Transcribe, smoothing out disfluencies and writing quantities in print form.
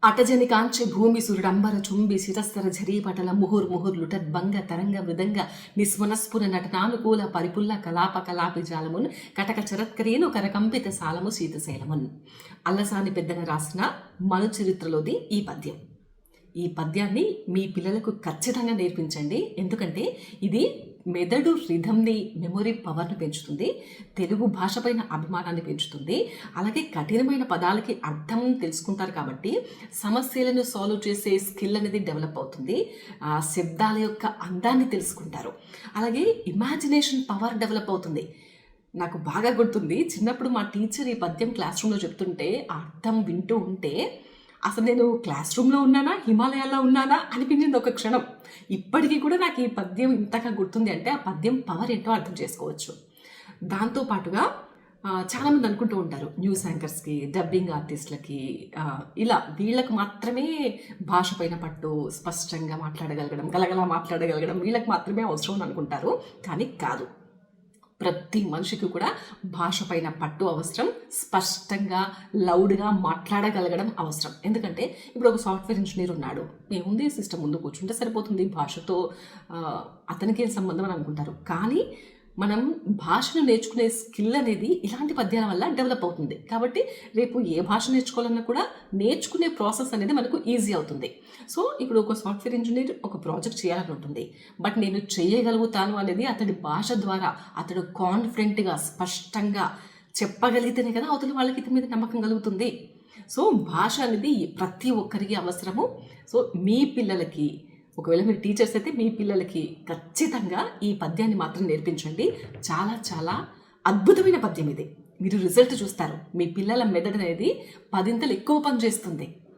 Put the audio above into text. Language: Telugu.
అటజని కాంచె భూమి సురుడంబర చుంబి శిరస్తర ఝరీపటల ముహుర్ముహుర్లుటద్భంగ తరంగ మృదంగ నిస్మనస్ఫుర నటనానుకూల పరిపుల్ల కలాప కలాపి జాలమున్ కటక చరత్కరీను కరకంపిత సాలము శీతశైలమున్. అల్లసాని పెద్దన రాసిన మను చరిత్రలోది ఈ పద్యం. ఈ పద్యాన్ని మీ పిల్లలకు ఖచ్చితంగా నేర్పించండి. ఎందుకంటే ఇది మెదడు రిథంని, మెమొరీ పవర్ని పెంచుతుంది, తెలుగు భాష పైన అభిమానాన్ని పెంచుతుంది. అలాగే కఠినమైన పదాలకి అర్థం తెలుసుకుంటారు కాబట్టి సమస్యలను సాల్వ్ చేసే స్కిల్ అనేది డెవలప్ అవుతుంది. శబ్దాల యొక్క అందాన్ని తెలుసుకుంటారు. అలాగే ఇమాజినేషన్ పవర్ డెవలప్ అవుతుంది. నాకు బాగా గుర్తుంది, చిన్నప్పుడు మా టీచర్ ఈ పద్యం క్లాస్ రూమ్లో చెప్తుంటే ఆ అర్థం వింటూ ఉంటే అసలు నేను క్లాస్ రూమ్లో ఉన్నానా, హిమాలయాల్లో ఉన్నానా అనిపించింది ఒక క్షణం. ఇప్పటికీ కూడా నాకు ఈ పద్యం ఇంతగా గుర్తుంది అంటే ఆ పద్యం పవర్ ఏంటో అర్థం చేసుకోవచ్చు. దాంతోపాటుగా చాలామంది అనుకుంటూ ఉంటారు, న్యూస్ యాంకర్స్కి, డబ్బింగ్ ఆర్టిస్టులకి, ఇలా వీళ్ళకి మాత్రమే భాష పైన పట్టు, స్పష్టంగా మాట్లాడగలగడం, గలగలా మాట్లాడగలగడం వీళ్ళకి మాత్రమే అవసరం అని అనుకుంటారు. కానీ కాదు, ప్రతి మనిషికి కూడా భాష పైన పట్టు అవసరం, స్పష్టంగా లౌడ్గా మాట్లాడగలగడం అవసరం. ఎందుకంటే ఇప్పుడు ఒక సాఫ్ట్వేర్ ఇంజనీర్ ఉన్నాడు, ఏముంది సిస్టమ్ ముందు కూర్చుంటే సరిపోతుంది, భాషతో అతనికి ఏం సంబంధం అని అనుకుంటారు. కానీ మనం భాషను నేర్చుకునే స్కిల్ అనేది ఇలాంటి పద్యాల వల్ల డెవలప్ అవుతుంది. కాబట్టి రేపు ఏ భాష నేర్చుకోవాలన్నా కూడా నేర్చుకునే ప్రాసెస్ అనేది మనకు ఈజీ అవుతుంది. సో ఇప్పుడు ఒక సాఫ్ట్వేర్ ఇంజనీర్ ఒక ప్రాజెక్ట్ చేయాలని ఉంటుంది, బట్ నేను చేయగలుగుతాను అనేది అతడి భాష ద్వారా అతడు కాన్ఫిడెంట్గా స్పష్టంగా చెప్పగలిగితేనే కదా అవతల వాళ్ళకి ఇతని మీద నమ్మకం కలుగుతుంది. సో భాష అనేది ప్రతి ఒక్కరికి అవసరము. సో మీ పిల్లలకి, ఒకవేళ మీరు టీచర్స్ అయితే మీ పిల్లలకి ఖచ్చితంగా ఈ పద్యాన్ని మాత్రం నేర్పించండి. చాలా చాలా అద్భుతమైన పద్యం ఇది. మీరు రిజల్ట్ చూస్తారు, మీ పిల్లల మెదడు అనేది 10 ఎక్కువ పని చేస్తుంది.